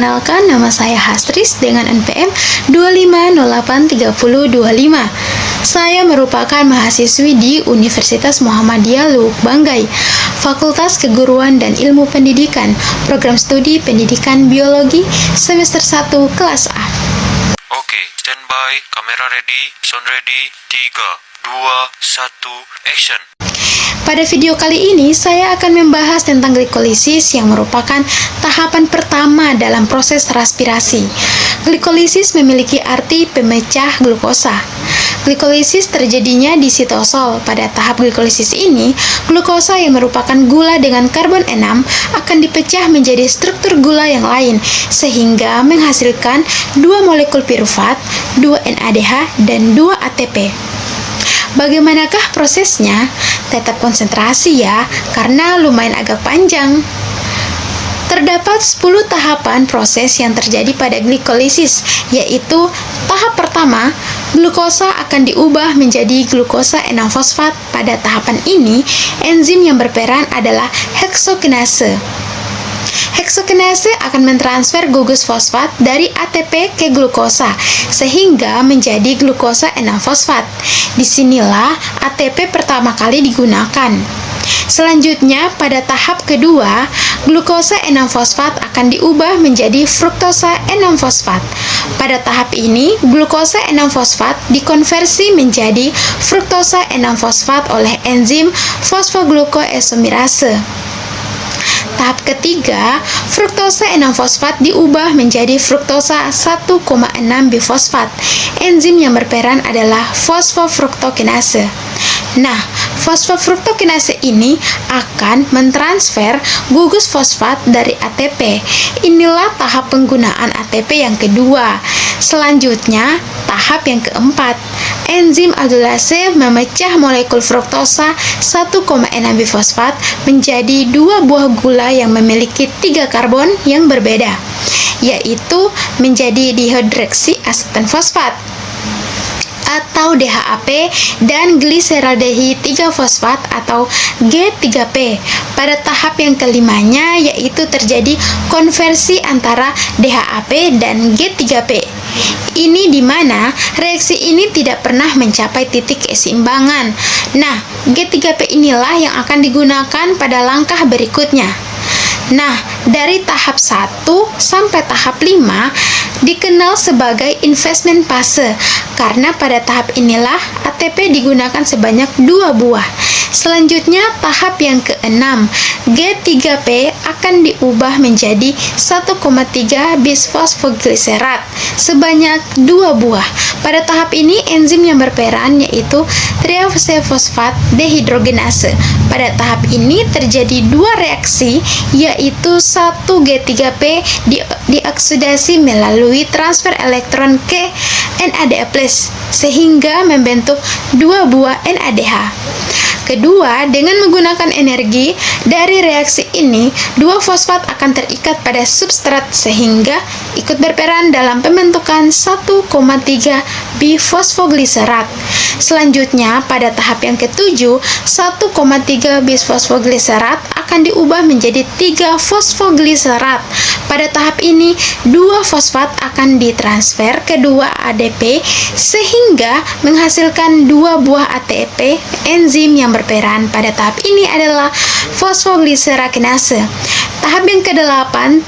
Perkenalkan, nama saya Hastris dengan NPM 25083025. Saya merupakan mahasiswi di Universitas Muhammadiyah Lubuk Banggai, Fakultas Keguruan dan Ilmu Pendidikan, Program Studi Pendidikan Biologi, semester 1, kelas A. Oke, standby, kamera ready, sound ready, 3, 2, 1, action. Pada video kali ini, saya akan membahas tentang glikolisis yang merupakan tahapan pertama dalam proses respirasi. Glikolisis memiliki arti pemecah glukosa. Glikolisis terjadinya di sitosol. Pada tahap glikolisis ini, glukosa yang merupakan gula dengan karbon 6 akan dipecah menjadi struktur gula yang lain, sehingga menghasilkan 2 molekul pirufat, 2 NADH, dan 2 ATP. Bagaimanakah prosesnya? Tetap konsentrasi ya, karena lumayan agak panjang. Terdapat 10 tahapan proses yang terjadi pada glikolisis, yaitu tahap pertama, glukosa akan diubah menjadi glukosa 6-fosfat. Pada tahapan ini, enzim yang berperan adalah heksokinase. Heksokinase akan mentransfer gugus fosfat dari ATP ke glukosa, sehingga menjadi glukosa 6-fosfat. Disinilah ATP pertama kali digunakan. Selanjutnya, pada tahap kedua, glukosa 6-fosfat akan diubah menjadi fruktosa 6-fosfat. Pada tahap ini, glukosa 6-fosfat dikonversi menjadi fruktosa 6-fosfat oleh enzim fosfoglukoesomerase. Tahap ketiga, fruktosa 6-fosfat diubah menjadi fruktosa 1,6 bifosfat. Enzim yang berperan adalah fosfofruktokinase. Nah, fosfofruktokinase ini akan mentransfer gugus fosfat dari ATP. Inilah tahap penggunaan ATP yang kedua. Selanjutnya, tahap yang keempat. Enzim aldolase memecah molekul fruktosa 1,6 bifosfat menjadi 2 buah gula yang memiliki 3 karbon yang berbeda, yaitu menjadi dihidroksiasetan fosfat atau DHAP dan gliseraldehid 3-fosfat atau G3P. Pada tahap yang kelimanya, yaitu terjadi konversi antara DHAP dan G3P. Ini di mana reaksi ini tidak pernah mencapai titik keseimbangan. Nah, G3P inilah yang akan digunakan pada langkah berikutnya. Nah, dari tahap 1 sampai tahap 5 dikenal sebagai investment fase, karena pada tahap inilah ATP digunakan sebanyak 2 buah. Selanjutnya, tahap yang ke-6, G3P akan diubah menjadi 1,3 bisfosfogliserat sebanyak 2 buah. Pada tahap ini, enzim yang berperan yaitu triacylfosfat dehidrogenase. Pada tahap ini terjadi 2 reaksi, yaitu 1 G3P dioksidasi melalui transfer elektron ke NADH+, sehingga membentuk 2 buah NADH. Kedua, dengan menggunakan energi dari reaksi ini, 2 fosfat akan terikat pada substrat sehingga ikut berperan dalam pembentukan 1,3 bifosfogliserat. Selanjutnya, pada tahap yang ke-7, 1,3 bisfosfogliserat akan diubah menjadi 3 fosfogliserat. Pada tahap ini, 2 fosfat akan ditransfer ke 2 ADP sehingga menghasilkan 2 buah ATP. Enzim yang berperan pada tahap ini adalah fosfogliserakinase. Tahap yang ke-8,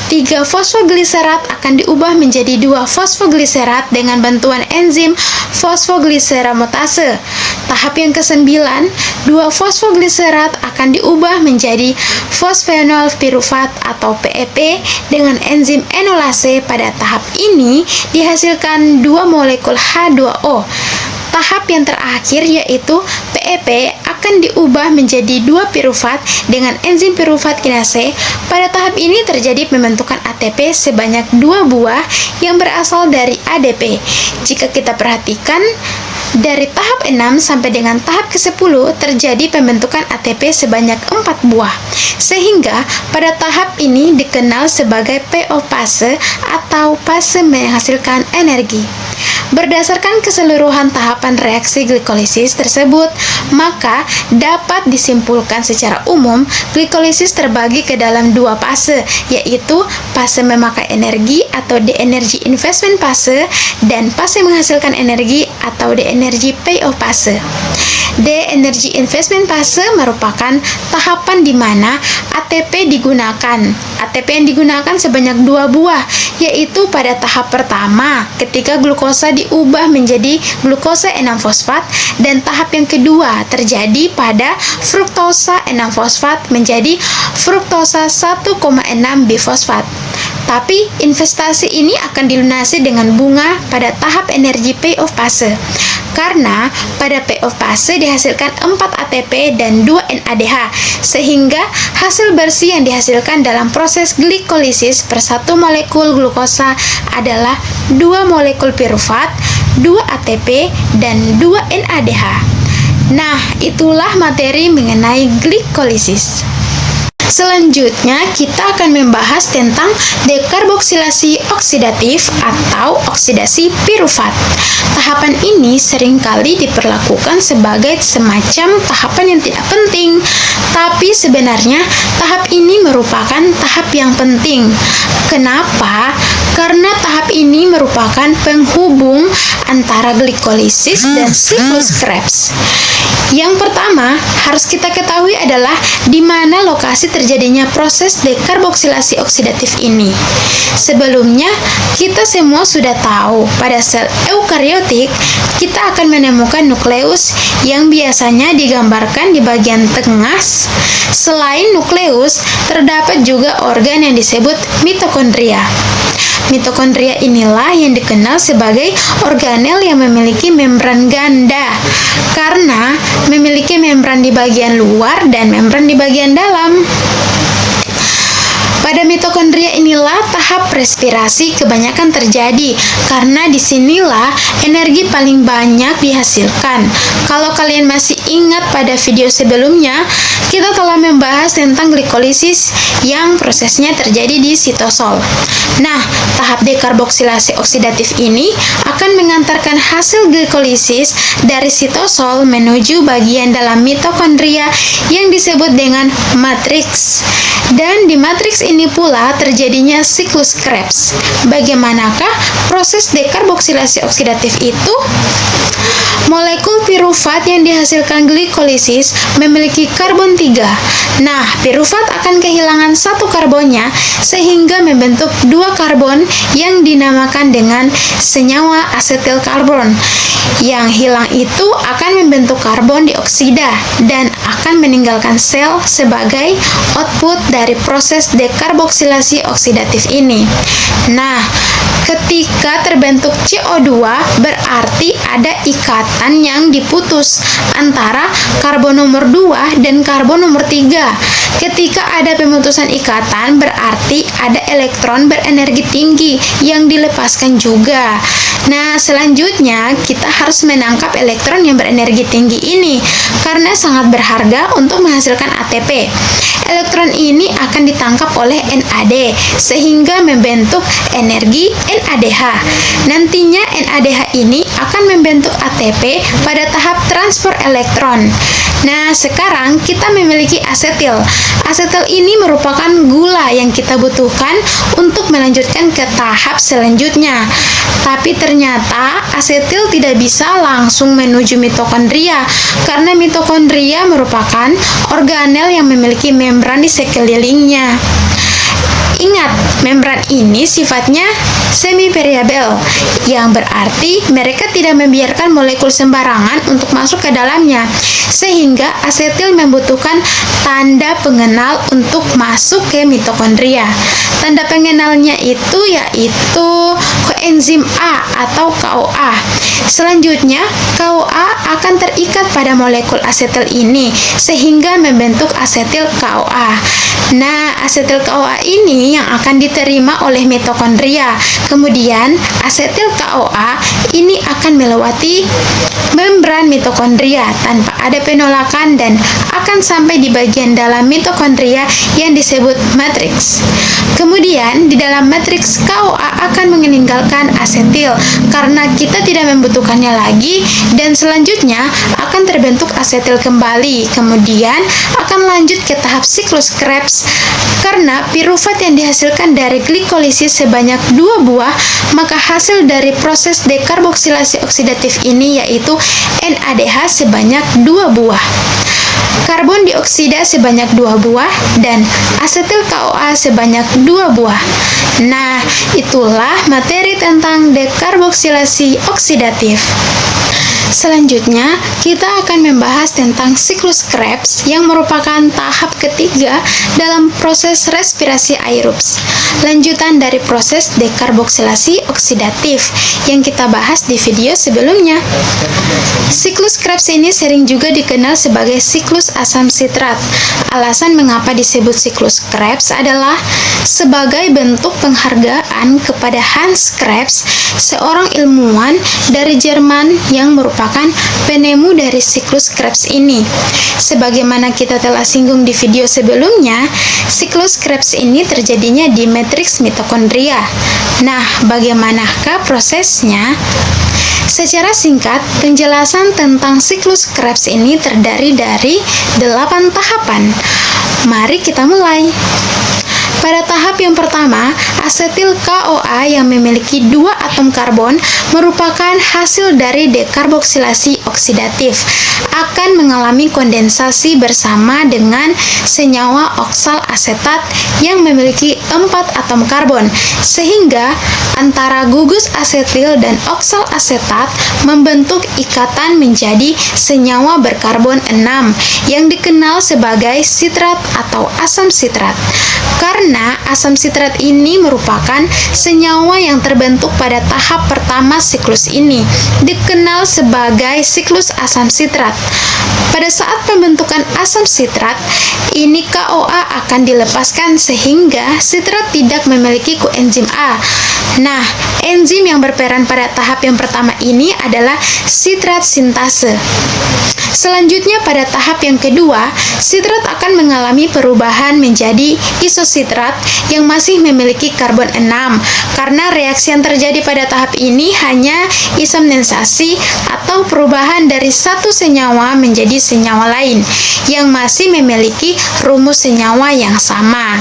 3 fosfogliserat akan diubah menjadi 2 fosfogliserat dengan bantuan enzim fosfogliseramotase. Tahap yang ke-9, 2 fosfogliserat akan diubah menjadi fosfenol pirufat atau PEP dengan enzim enolase. Pada tahap ini dihasilkan 2 molekul H2O. Tahap yang terakhir yaitu PEP akan diubah menjadi 2 pirufat dengan enzim pirufat kinase. Pada tahap ini terjadi pembentukan ATP sebanyak 2 buah yang berasal dari ADP. Jika kita perhatikan, dari tahap 6 sampai dengan tahap ke-10 terjadi pembentukan ATP sebanyak 4 buah, sehingga pada tahap ini dikenal sebagai PO fase atau fase menghasilkan energi. Berdasarkan keseluruhan tahapan reaksi glikolisis tersebut, maka dapat disimpulkan secara umum glikolisis terbagi ke dalam dua fase, yaitu fase memakai energi atau de-energy investment fase dan fase menghasilkan energi atau de-energy payoff fase. De-energy investment fase merupakan tahapan di mana ATP digunakan. ATP yang digunakan sebanyak 2 buah, yaitu pada tahap pertama ketika glukosa diubah menjadi glukosa 6-fosfat, dan tahap yang kedua terjadi pada fruktosa 6-fosfat menjadi fruktosa 1,6 bifosfat. Tapi investasi ini akan dilunasi dengan bunga pada tahap energi payoff fase. Karena pada payoff fase dihasilkan 4 ATP dan 2 NADH, sehingga hasil bersih yang dihasilkan dalam proses glikolisis per 1 molekul glukosa adalah 2 molekul pirufat, 2 ATP, dan 2 NADH. Nah, itulah materi mengenai glikolisis. Selanjutnya, kita akan membahas tentang dekarboksilasi oksidatif atau oksidasi pirufat. Tahapan ini seringkali diperlakukan sebagai semacam tahapan yang tidak penting, tapi sebenarnya tahap ini merupakan tahap yang penting. Kenapa? Karena tahap ini merupakan penghubung antara glikolisis dan siklus Krebs. Yang pertama, harus kita ketahui adalah di mana lokasi terjadinya proses dekarboksilasi oksidatif ini. Sebelumnya, kita semua sudah tahu pada sel eukariotik kita akan menemukan nukleus yang biasanya digambarkan di bagian tengah. Selain nukleus, terdapat juga organ yang disebut mitokondria. Mitokondria inilah yang dikenal sebagai organel yang memiliki membran ganda karena memiliki membran di bagian luar dan membran di bagian dalam. Pada mitokondria inilah tahap respirasi kebanyakan terjadi karena disinilah energi paling banyak dihasilkan. Kalau kalian masih ingat pada video sebelumnya, kita telah membahas tentang glikolisis yang prosesnya terjadi di sitosol. Nah, tahap dekarboksilasi oksidatif ini akan mengantarkan hasil glikolisis dari sitosol menuju bagian dalam mitokondria yang disebut dengan matriks. Dan di matriks ini pula terjadinya siklus Krebs. Bagaimanakah proses dekarboksilasi oksidatif itu? Molekul pirufat yang dihasilkan glikolisis memiliki karbon 3. Nah, pirufat akan kehilangan satu karbonnya sehingga membentuk 2 karbon yang dinamakan dengan senyawa asetil karbon. Yang hilang itu akan membentuk karbon dioksida dan akan meninggalkan sel sebagai output dari proses dekarboksilasi oksidatif ini. Nah, ketika terbentuk CO2 berarti ada ikatan yang diputus antara karbon nomor 2 dan karbon nomor 3. Ketika ada pemutusan ikatan berarti ada elektron berenergi tinggi yang dilepaskan juga. Nah, selanjutnya kita harus menangkap elektron yang berenergi tinggi ini karena sangat berharga untuk menghasilkan ATP. Elektron ini akan ditangkap oleh NAD sehingga membentuk energi NADH. Nantinya NADH ini akan membentuk ATP pada tahap transfer elektron. Nah, sekarang kita memiliki asetil. Asetil ini merupakan gula yang kita butuhkan untuk melanjutkan ke tahap selanjutnya. Tapi ternyata asetil tidak bisa langsung menuju mitokondria karena mitokondria merupakan organel yang memiliki membran di sekelilingnya. Ingat, membran ini sifatnya semi-permeabel, yang berarti mereka tidak membiarkan molekul sembarangan untuk masuk ke dalamnya, sehingga asetil membutuhkan tanda pengenal untuk masuk ke mitokondria. Tanda pengenalnya itu yaitu koenzim A atau KOA. Selanjutnya, KOA akan terikat pada molekul asetil ini, sehingga membentuk asetil KOA. Nah, asetil KOA ini yang akan diterima oleh mitokondria. Kemudian, asetil KOA ini akan melewati membran mitokondria tanpa ada penolakan dan akan sampai di bagian dalam mitokondria yang disebut matriks. Kemudian, di dalam matriks KOA akan menambahkan asetil karena kita tidak membutuhkannya lagi, dan selanjutnya akan terbentuk asetil kembali. Kemudian akan lanjut ke tahap siklus Krebs. Karena pirufat yang dihasilkan dari glikolisis sebanyak 2 buah, maka hasil dari proses dekarboksilasi oksidatif ini yaitu NADH sebanyak 2 buah, karbon dioksida sebanyak 2 buah, dan asetil KOA sebanyak 2 buah. Nah, itulah materi tentang dekarboksilasi oksidatif. Selanjutnya, kita akan membahas tentang siklus Krebs yang merupakan tahap ketiga dalam proses respirasi aerobs. Lanjutan dari proses dekarboksilasi oksidatif yang kita bahas di video sebelumnya. Siklus Krebs ini sering juga dikenal sebagai siklus asam sitrat. Alasan mengapa disebut siklus Krebs adalah sebagai bentuk penghargaan kepada Hans Krebs, seorang ilmuwan dari Jerman yang merupakan penemu dari siklus Krebs ini. Sebagaimana kita telah singgung di video sebelumnya, siklus Krebs ini terjadinya di matriks mitokondria. Nah, bagaimanakah prosesnya? Secara singkat, penjelasan tentang siklus Krebs ini terdiri dari 8 tahapan. Mari kita mulai. Pada tahap yang pertama, asetil KOA yang memiliki 2 atom karbon merupakan hasil dari dekarboksilasi oksidatif, akan mengalami kondensasi bersama dengan senyawa oksal asetat yang memiliki 4 atom karbon, sehingga antara gugus asetil dan oksal asetat membentuk ikatan menjadi senyawa berkarbon 6 yang dikenal sebagai sitrat atau asam sitrat. Karena asam sitrat ini merupakan senyawa yang terbentuk pada tahap pertama siklus ini, dikenal sebagai siklus asam sitrat. Pada saat pembentukan asam sitrat, ini KOA akan dilepaskan sehingga sitrat tidak memiliki koenzim A. Nah, enzim yang berperan pada tahap yang pertama ini adalah sitrat sintase. Selanjutnya pada tahap yang kedua, sitrat akan mengalami perubahan menjadi isositrat yang masih memiliki karbon 6. Karena reaksi yang terjadi pada tahap ini hanya isomnensasi atau perubahan dari satu senyawa menjadi senyawa lain yang masih memiliki rumus senyawa yang sama.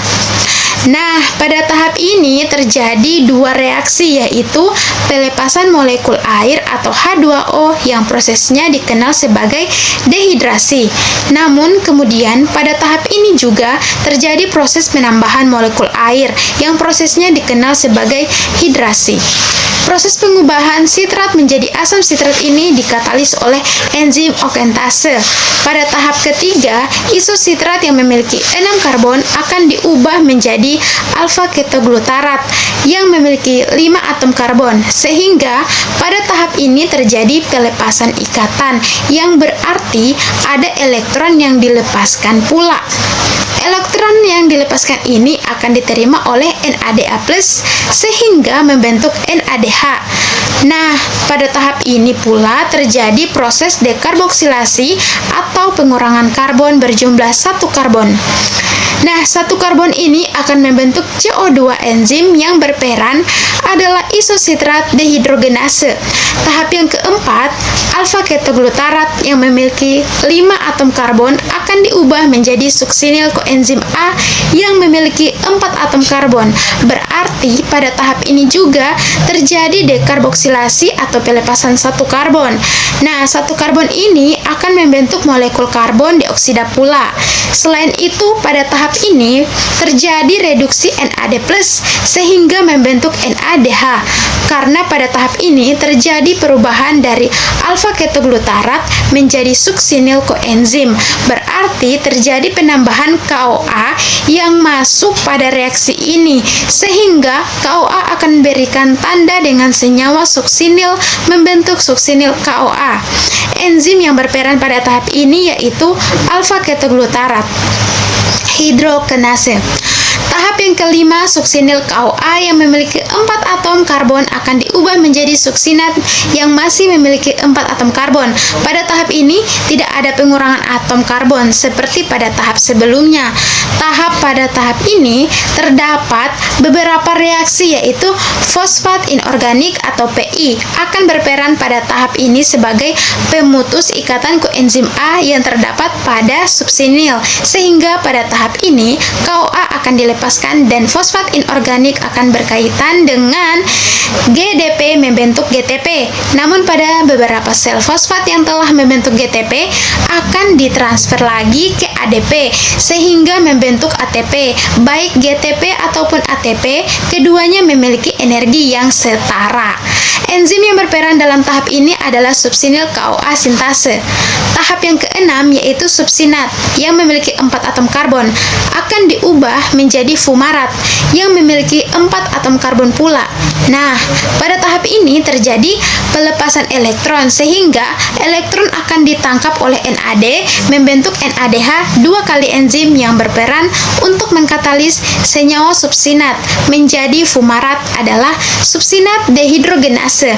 Nah, pada tahap ini terjadi 2 reaksi, yaitu pelepasan molekul air atau H2O yang prosesnya dikenal sebagai dehidrasi. Namun kemudian pada tahap ini juga terjadi proses penambahan molekul air yang prosesnya dikenal sebagai hidrasi. Proses pengubahan sitrat menjadi asam sitrat ini dikatalis oleh enzim okentase. Pada tahap ketiga, isositrat yang memiliki 6 karbon akan diubah menjadi alfa ketoglutarat yang memiliki 5 atom karbon, sehingga pada tahap ini terjadi pelepasan ikatan yang berarti ada elektron yang dilepaskan pula. Elektron yang dilepaskan ini akan diterima oleh NADA+, sehingga membentuk NADH. Nah, pada tahap ini pula terjadi proses dekarboksilasi atau pengurangan karbon berjumlah 1 karbon. Nah, 1 karbon ini akan membentuk CO2 enzim yang berperan adalah isositrat dehidrogenase. Tahap yang keempat, alfa ketoglutarat yang memiliki 5 atom karbon akan diubah menjadi suksinil koenzim A yang memiliki 4 atom karbon. Berarti pada tahap ini juga terjadi dekarboksilasi atau pelepasan 1 karbon. Nah, 1 karbon ini akan membentuk molekul karbon dioksida pula. Selain itu, pada tahap ini terjadi reduksi NAD+, sehingga membentuk NADH. Karena pada tahap ini terjadi perubahan dari alfa ketoglutarat menjadi suksinil koenzim. Berarti terjadi penambahan KOA yang masuk pada reaksi ini, sehingga KOA akan memberikan tanda dengan senyawa suksinil membentuk suksinil KOA. Enzim yang berperan pada tahap ini yaitu alfa ketoglutarat hidrogenase. Tahap yang kelima, suksinil KOA yang memiliki 4 4 atom karbon akan diubah menjadi suksinat yang masih memiliki 4 atom karbon. Pada tahap ini tidak ada pengurangan atom karbon seperti pada tahap sebelumnya. Pada tahap ini terdapat beberapa reaksi, yaitu fosfat inorganik atau PI akan berperan pada tahap ini sebagai pemutus ikatan koenzim A yang terdapat pada subsinil, sehingga pada tahap ini KOA akan dilepaskan dan fosfat inorganik akan berkaitan dengan GDP membentuk GTP. Namun pada beberapa sel fosfat yang telah membentuk GTP akan ditransfer lagi ke ADP sehingga membentuk ATP. Baik GTP ataupun ATP, keduanya memiliki energi yang setara. Enzim yang berperan dalam tahap ini adalah subsinil KOA sintase. Tahap yang keenam yaitu subsinat yang memiliki 4 atom karbon akan diubah menjadi fumarat yang memiliki 4 atom karbon pula. Nah, pada tahap ini terjadi pelepasan elektron sehingga elektron akan ditangkap oleh NAD membentuk NADH 2 kali enzim yang berperan untuk mengkatalis senyawa subsinat menjadi fumarat adalah subsinat dehidrogenase.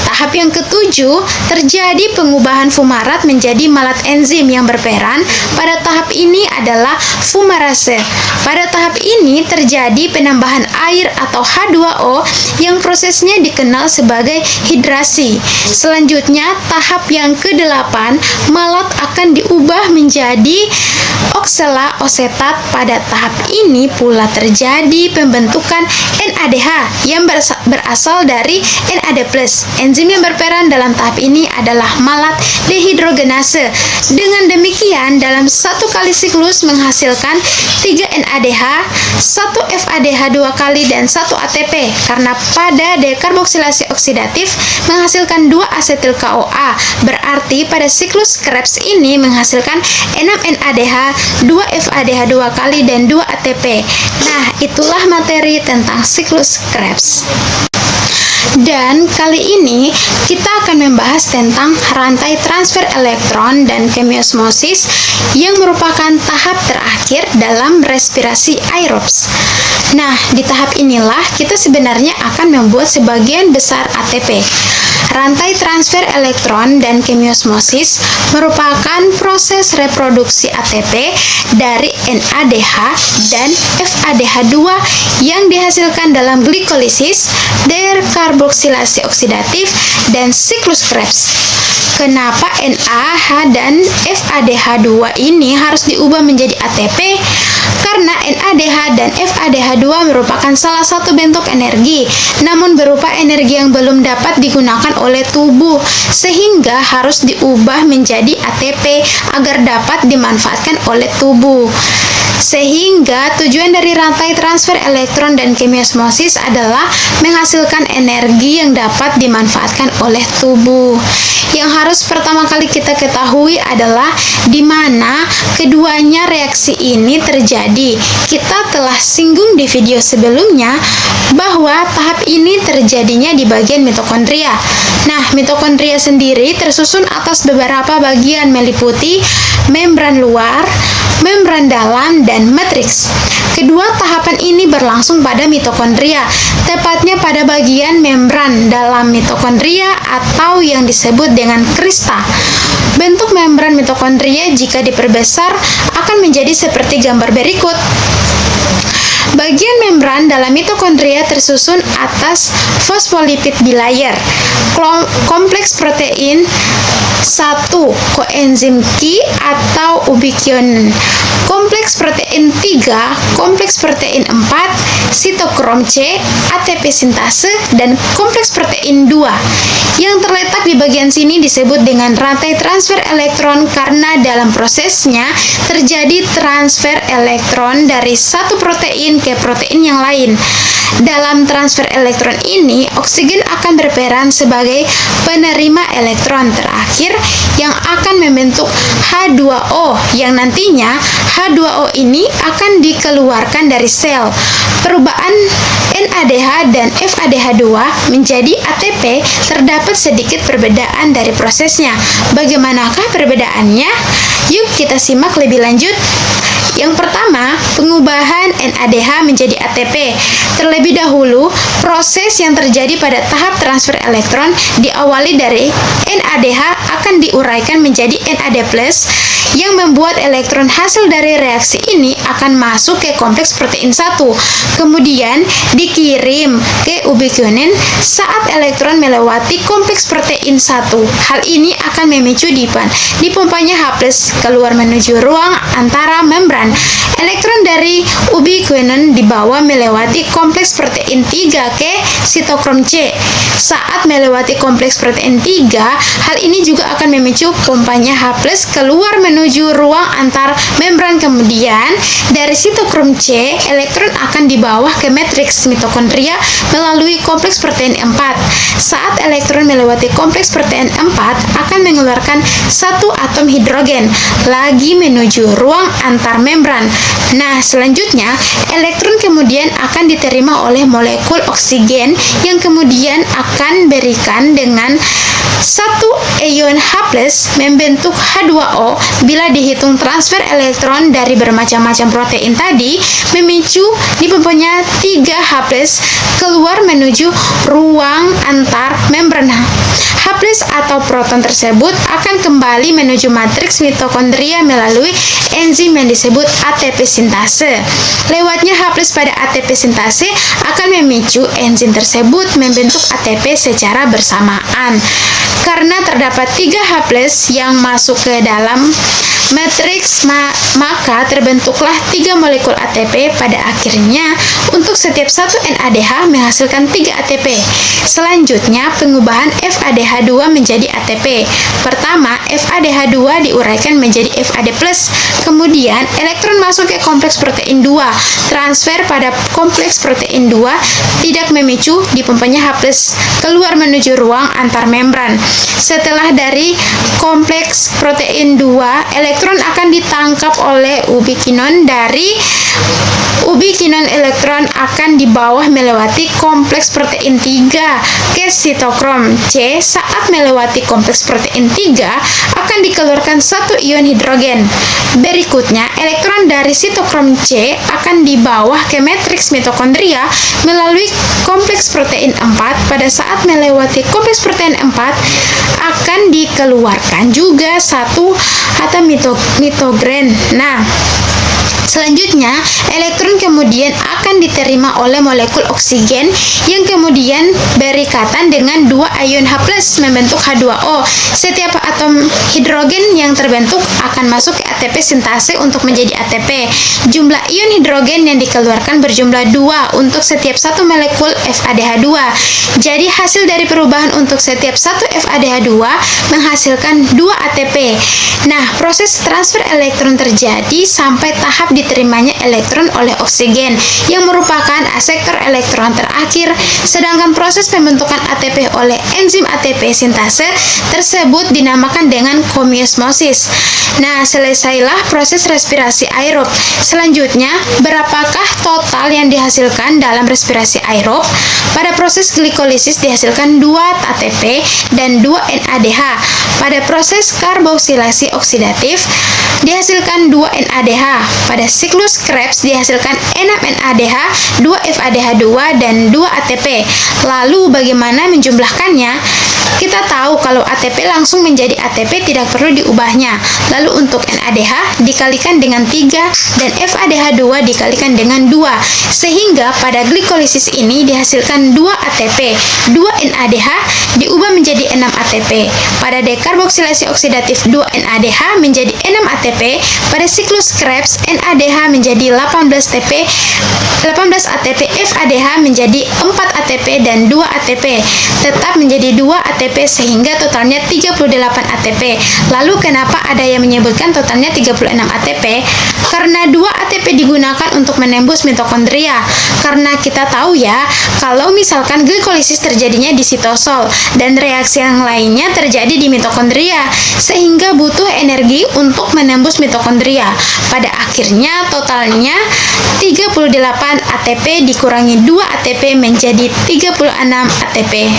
Tahap yang ketujuh terjadi pengubahan fumarat menjadi malat enzim yang berperan pada tahap ini adalah fumarase. Pada tahap ini terjadi penambahan air atau H2O yang prosesnya dikenal sebagai hidrasi. Selanjutnya tahap yang ke-8 malat akan diubah menjadi oksalaosetat. Pada tahap ini pula terjadi pembentukan NADH yang berasal dari NAD+. Enzim yang berperan dalam tahap ini adalah malat dehidrogenase. Dengan demikian, dalam satu kali siklus menghasilkan 3 NADH, 1 FADH 2 kali, dan 1 ATP. Karena pada dekarboksilasi oksidatif menghasilkan 2 asetil KOA, berarti pada siklus Krebs ini menghasilkan 6 NADH, 2 FADH 2 kali, dan 2 ATP. Nah, itulah materi tentang siklus Krebs. Dan kali ini kita akan membahas tentang rantai transfer elektron dan kemiosmosis yang merupakan tahap terakhir dalam respirasi aerobs. Nah, di tahap inilah kita sebenarnya akan membuat sebagian besar ATP. Rantai transfer elektron dan kemiosmosis merupakan proses reproduksi ATP dari NADH dan FADH2 yang dihasilkan dalam glikolisis, dekarboksilasi oksidatif, dan siklus Krebs. Kenapa NAH dan FADH2 ini harus diubah menjadi ATP? Karena NADH dan FADH2 merupakan salah satu bentuk energi, namun berupa energi yang belum dapat digunakan oleh tubuh, sehingga harus diubah menjadi ATP agar dapat dimanfaatkan oleh tubuh. Sehingga tujuan dari rantai transfer elektron dan kemiosmosis adalah menghasilkan energi yang dapat dimanfaatkan oleh tubuh. Yang harus pertama kali kita ketahui adalah di mana keduanya reaksi ini terjadi. Kita telah singgung di video sebelumnya bahwa tahap ini terjadinya di bagian mitokondria. Nah, mitokondria sendiri tersusun atas beberapa bagian meliputi membran luar, membran dalam, dan matriks. Kedua tahapan ini berlangsung pada mitokondria, tepatnya pada bagian membran dalam mitokondria atau yang disebut dengan krista. Bentuk membran mitokondria jika diperbesar akan menjadi seperti gambar berikut. Bagian membran dalam mitokondria tersusun atas fosfolipid bilayer, kompleks protein 1 koenzim Q atau ubiquinon, kompleks protein 3, kompleks protein 4, sitokrom C, ATP sintase, dan kompleks protein 2. Yang terletak di bagian sini disebut dengan rantai transfer elektron karena dalam prosesnya terjadi transfer elektron dari satu protein ke protein yang lain. Dalam transfer elektron ini, oksigen akan berperan sebagai penerima elektron terakhir yang akan membentuk H2O, yang nantinya H2O ini akan dikeluarkan dari sel. Perubahan NADH dan FADH2 menjadi ATP terdapat sedikit perbedaan dari prosesnya. Bagaimanakah perbedaannya? Yuk kita simak lebih lanjut. Yang pertama, pengubahan NADH menjadi ATP. Terlebih dahulu, proses yang terjadi pada tahap transfer elektron diawali dari NADH akan diuraikan menjadi NAD+, yang membuat elektron hasil dari reaksi ini akan masuk ke kompleks protein 1, kemudian dikirim ke ubikinin saat elektron melewati kompleks protein 1. Hal ini akan memicu dipompanya H+ keluar menuju ruang antara membran. Elektron dari ubikinin dibawa melewati kompleks protein 3 ke sitokrom C. Saat melewati kompleks protein 3, hal ini juga akan memicu pompanya H+ keluar menuju ruang antar membran. Kemudian dari sitokrom C, elektron akan dibawa ke matriks mitokondria melalui kompleks protein 4. Saat elektron melewati kompleks protein 4 akan mengeluarkan satu atom hidrogen lagi menuju ruang antar membran. Nah, selanjutnya elektron kemudian akan diterima oleh molekul oksigen yang kemudian akan berikan dengan satu ion H+ membentuk H2O. Bila dihitung transfer elektron dari bermacam-macam protein tadi, memicu dipompanya 3H+ keluar menuju ruang antar membran. H+ atau proton tersebut akan kembali menuju matriks mitokondria melalui enzim yang disebut ATP sintase. Lewatnya H+ pada ATP sintase akan memicu enzim tersebut membentuk ATP secara bersamaan. Karena terdapat 3H+ yang masuk ke dalam matriks, maka terbentuklah 3 molekul ATP. Pada akhirnya, untuk setiap satu NADH menghasilkan 3 ATP. Selanjutnya, pengubahan FADH2 menjadi ATP. Pertama, FADH2 diuraikan menjadi FAD+, kemudian elektron masuk ke kompleks protein 2. Transfer pada kompleks protein 2 tidak memicu dipompanya H+ keluar menuju ruang antar membran. Setelah dari kompleks protein 2, elektron akan ditangkap oleh ubiquinon. Dari ubiquinon, elektron akan dibawa melewati kompleks protein 3 ke sitokrom C. Saat melewati kompleks protein 3 akan dikeluarkan satu ion hidrogen. Berikutnya, elektron dari sitokrom C akan dibawa ke matriks mitokondria melalui kompleks protein 4. Pada saat melewati kompleks protein 4 akan dikeluarkan juga satu atom mitogren. Nah, selanjutnya, elektron kemudian akan diterima oleh molekul oksigen yang kemudian berikatan dengan 2 ion H+ membentuk H2O. Setiap atom hidrogen yang terbentuk akan masuk ke ATP sintase untuk menjadi ATP. Jumlah ion hidrogen yang dikeluarkan berjumlah 2 untuk setiap satu molekul FADH2. Jadi, hasil dari perubahan untuk setiap satu FADH2 menghasilkan 2 ATP. Nah, proses transfer elektron terjadi sampai tahap diterimanya elektron oleh oksigen yang merupakan asektor elektron terakhir, sedangkan proses pembentukan ATP oleh enzim ATP sintase tersebut dinamakan dengan komiosmosis. Nah, selesailah proses respirasi aerob. Selanjutnya, berapakah total yang dihasilkan dalam respirasi aerob? Pada proses glikolisis dihasilkan 2 ATP dan 2 NADH. Pada proses karboksilasi oksidatif dihasilkan 2 NADH. Pada siklus Krebs dihasilkan 6 NADH, 2 FADH2 dan 2 ATP. Lalu bagaimana menjumlahkannya? Kita tahu kalau ATP langsung menjadi ATP tidak perlu diubahnya. Lalu untuk NADH dikalikan dengan 3 dan FADH2 dikalikan dengan 2. Sehingga pada glikolisis ini dihasilkan 2 ATP, 2 NADH diubah menjadi 6 ATP. Pada dekarboksilasi oksidatif 2 NADH menjadi 6 ATP. Pada siklus Krebs NADH menjadi 18 ATP, FADH menjadi 4 ATP dan 2 ATP. Tetap menjadi 2 ATP sehingga totalnya 38 ATP. Lalu kenapa ada yang menyebutkan totalnya 36 ATP? Karena 2 ATP digunakan untuk menembus mitokondria. Karena kita tahu ya, kalau misalkan glikolisis terjadinya di sitosol dan reaksi yang lainnya terjadi di mitokondria, sehingga butuh energi untuk menembus mitokondria. Pada akhirnya totalnya 38 ATP dikurangi 2 ATP menjadi 36 ATP.